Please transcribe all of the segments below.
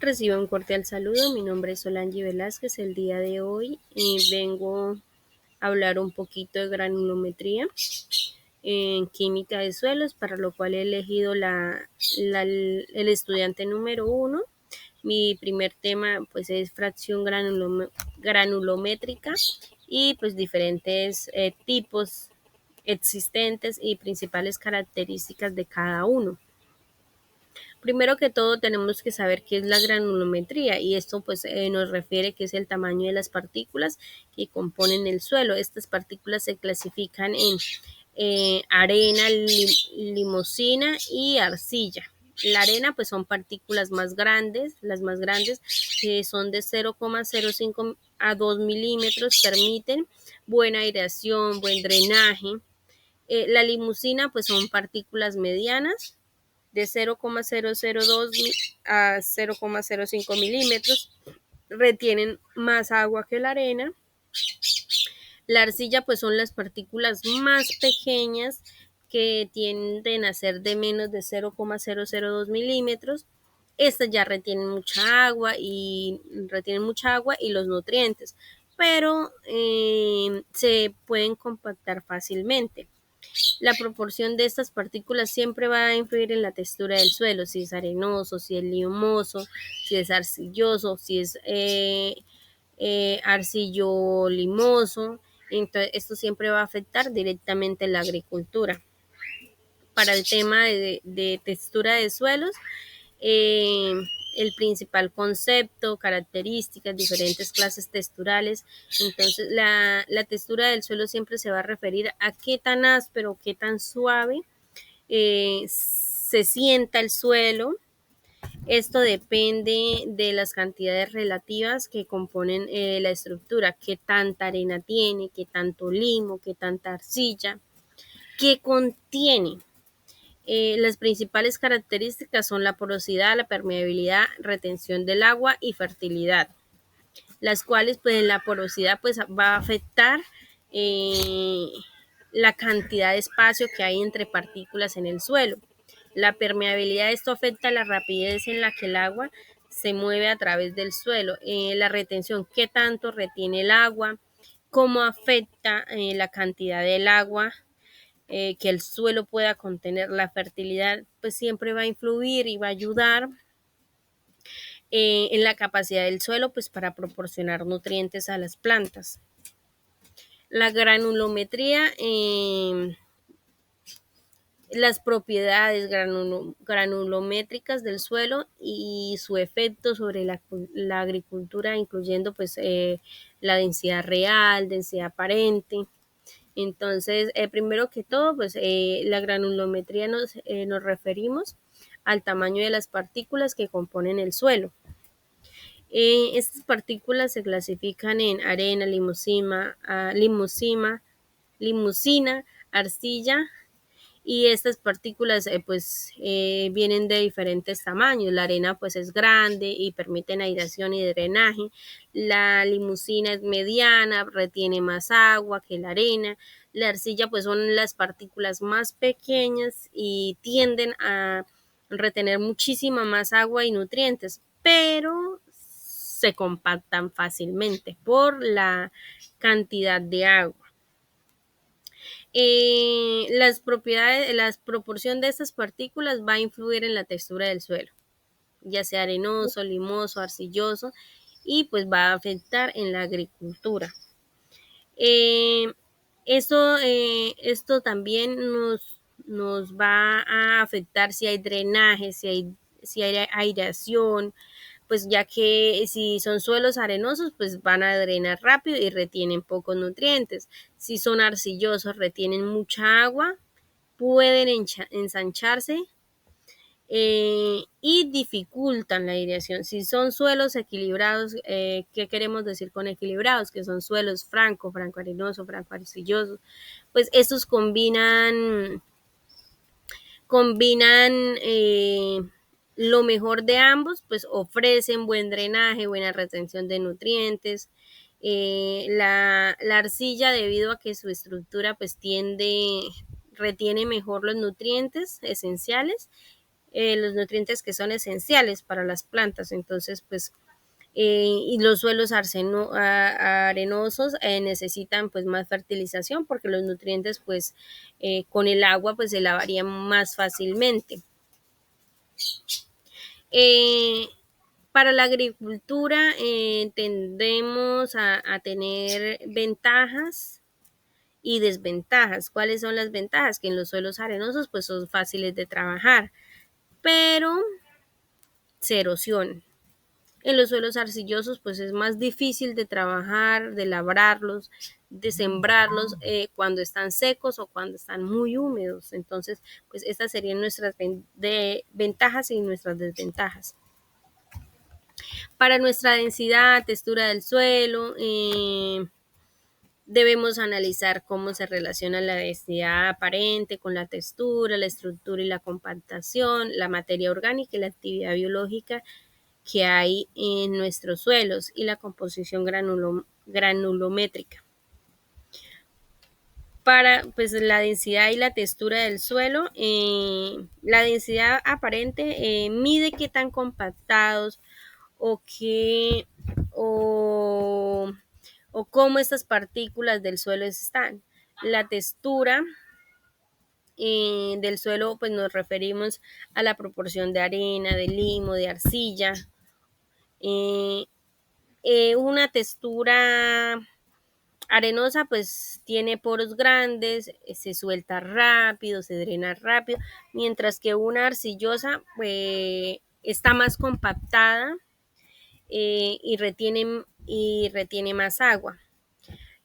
Recibo un cordial saludo, mi nombre es Solange Velázquez. El día de hoy vengo a hablar un poquito de granulometría en química de suelos, para lo cual he elegido el estudiante número 1. Mi primer tema pues es fracción granulométrica y pues diferentes tipos existentes y principales características de cada uno. Primero que todo tenemos que saber qué es la granulometría, y esto pues nos refiere que es el tamaño de las partículas que componen el suelo. Estas partículas se clasifican en arena, limosina y arcilla. La arena pues son partículas más grandes, las más grandes que son de 0,05 a 2 milímetros, permiten buena aireación, buen drenaje. La limusina pues son partículas medianas de 0,002 a 0,05 milímetros, retienen más agua que la arena. La arcilla pues son las partículas más pequeñas, que tienden a ser de menos de 0,002 milímetros. Estas ya retienen mucha agua y los nutrientes, pero se pueden compactar fácilmente. La proporción de estas partículas siempre va a influir en la textura del suelo, si es arenoso, si es limoso, si es arcilloso, si es arcillo limoso. Entonces, esto siempre va a afectar directamente la agricultura. Para el tema de textura de suelos, eh, el principal concepto, características, diferentes clases texturales. Entonces, la textura del suelo siempre se va a referir a qué tan áspero, qué tan suave se sienta el suelo. Esto depende de las cantidades relativas que componen la estructura, qué tanta arena tiene, qué tanto limo, qué tanta arcilla, qué contiene. Las principales características son la porosidad, la permeabilidad, retención del agua y fertilidad, las cuales pues en la porosidad pues va a afectar eh, la cantidad de espacio que hay entre partículas en el suelo. La permeabilidad, esto afecta la rapidez en la que el agua se mueve a través del suelo. La retención, qué tanto retiene el agua, cómo afecta la cantidad del agua que el suelo pueda contener. La fertilidad pues siempre va a influir y va a ayudar en la capacidad del suelo pues para proporcionar nutrientes a las plantas. La granulometría, las propiedades granulométricas del suelo y su efecto sobre la agricultura, incluyendo pues la densidad real, densidad aparente. Entonces, primero que todo, pues la granulometría nos referimos al tamaño de las partículas que componen el suelo. Estas partículas se clasifican en arena, limusina, arcilla, y estas partículas vienen de diferentes tamaños. La arena pues es grande y permite aireación y drenaje. La limusina es mediana, retiene más agua que la arena. La arcilla pues son las partículas más pequeñas y tienden a retener muchísima más agua y nutrientes, pero se compactan fácilmente por la cantidad de agua. La proporción de estas partículas va a influir en la textura del suelo, ya sea arenoso, limoso, arcilloso, y pues va a afectar en la agricultura. Eh, esto también nos va a afectar si hay drenaje, si hay aireación, pues ya que si son suelos arenosos, pues van a drenar rápido y retienen pocos nutrientes. Si son arcillosos, retienen mucha agua, pueden ensancharse y dificultan la aireación. Si son suelos equilibrados, ¿qué queremos decir con equilibrados? Que son suelos franco arenoso, franco arcilloso, pues estos combinan lo mejor de ambos, pues ofrecen buen drenaje, buena retención de nutrientes. La arcilla, debido a que su estructura pues retiene mejor los nutrientes esenciales, los nutrientes que son esenciales para las plantas. Entonces, pues, y los suelos arenosos necesitan pues más fertilización porque los nutrientes pues con el agua pues se lavarían más fácilmente. Para la agricultura tendemos a tener ventajas y desventajas. ¿Cuáles son las ventajas? Que en los suelos arenosos pues son fáciles de trabajar, pero se erosionan. En los suelos arcillosos pues es más difícil de trabajar, de labrarlos, de sembrarlos cuando están secos o cuando están muy húmedos. Entonces, pues estas serían nuestras ventajas y nuestras desventajas. Para nuestra densidad, textura del suelo, debemos analizar cómo se relaciona la densidad aparente con la textura, la estructura y la compactación, la materia orgánica y la actividad biológica que hay en nuestros suelos y la composición granulométrica. Para pues, la densidad y la textura del suelo, la densidad aparente mide qué tan compactados o qué o cómo estas partículas del suelo están. La textura del suelo, pues nos referimos a la proporción de arena, de limo, de arcilla. Una textura arenosa pues tiene poros grandes, se suelta rápido, se drena rápido, mientras que una arcillosa pues, está más compactada y retiene más agua.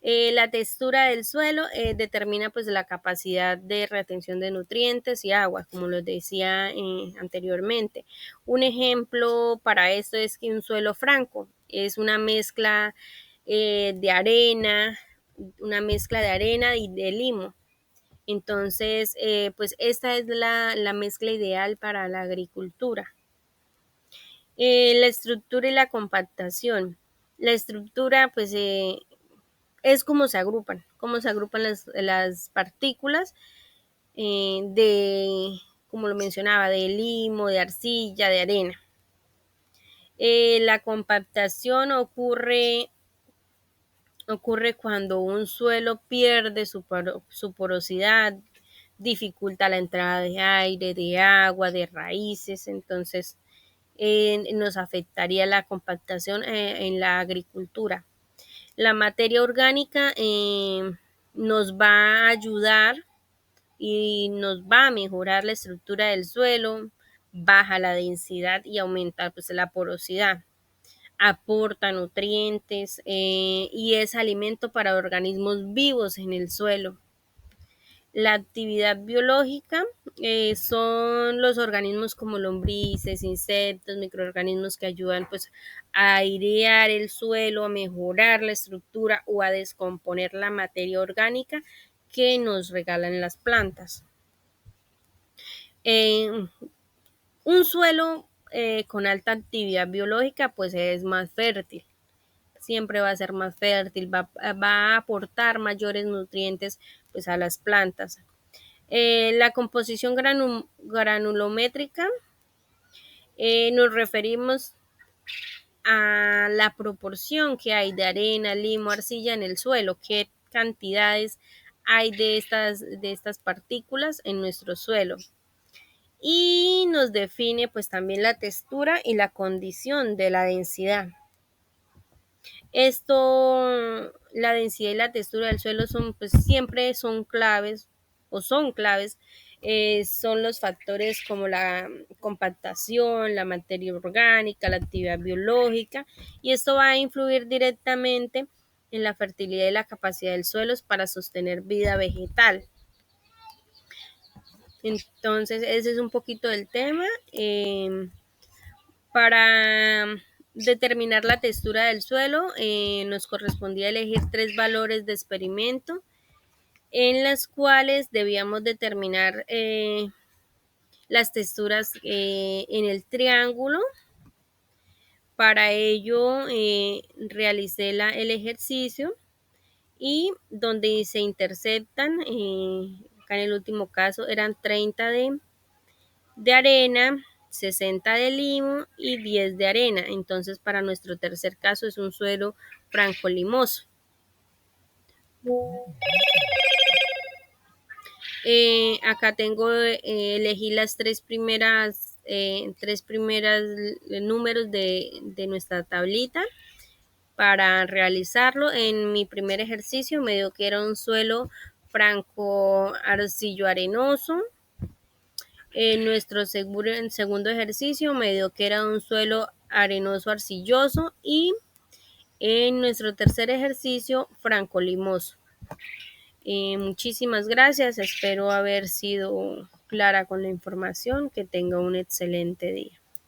La textura del suelo determina pues la capacidad de retención de nutrientes y agua, como lo decía anteriormente. Un ejemplo para esto es que un suelo franco es una mezcla de arena, y de limo. Entonces, pues esta es la mezcla ideal para la agricultura. La estructura y la compactación. La estructura, pues, es cómo se agrupan las partículas como lo mencionaba, de limo, de arcilla, de arena. La compactación ocurre cuando un suelo pierde su porosidad, dificulta la entrada de aire, de agua, de raíces. Entonces, nos afectaría la compactación en la agricultura. La materia orgánica nos va a ayudar y nos va a mejorar la estructura del suelo, baja la densidad y aumenta pues, la porosidad. Aporta nutrientes y es alimento para organismos vivos en el suelo. La actividad biológica son los organismos como lombrices, insectos, microorganismos que ayudan pues, a airear el suelo, a mejorar la estructura o a descomponer la materia orgánica que nos regalan las plantas. Un suelo con alta actividad biológica pues es más fértil. Siempre va a ser más fértil, va a aportar mayores nutrientes pues, a las plantas. La composición granulométrica nos referimos a la proporción que hay de arena, limo, arcilla en el suelo, qué cantidades hay de estas partículas en nuestro suelo. Y nos define pues también la textura y la condición de la densidad. La densidad y la textura del suelo siempre son claves son claves. Son los factores como la compactación, la materia orgánica, la actividad biológica, y esto va a influir directamente en la fertilidad y la capacidad del suelo para sostener vida vegetal. Entonces, ese es un poquito del tema. Para determinar la textura del suelo, nos correspondía elegir 3 valores de experimento en las cuales debíamos determinar las texturas en el triángulo. Para ello realicé el ejercicio y donde se interceptan, acá en el último caso eran 30 de arena, 60 de limo y 10 de arena. Entonces, para nuestro tercer caso es un suelo franco-limoso. Acá elegí las tres primeras números de nuestra tablita para realizarlo. En mi primer ejercicio me dio que era un suelo franco arcillo arenoso. En nuestro segundo ejercicio me dio que era un suelo arenoso arcilloso y en nuestro tercer ejercicio franco limoso. Muchísimas gracias, espero haber sido clara con la información, que tenga un excelente día.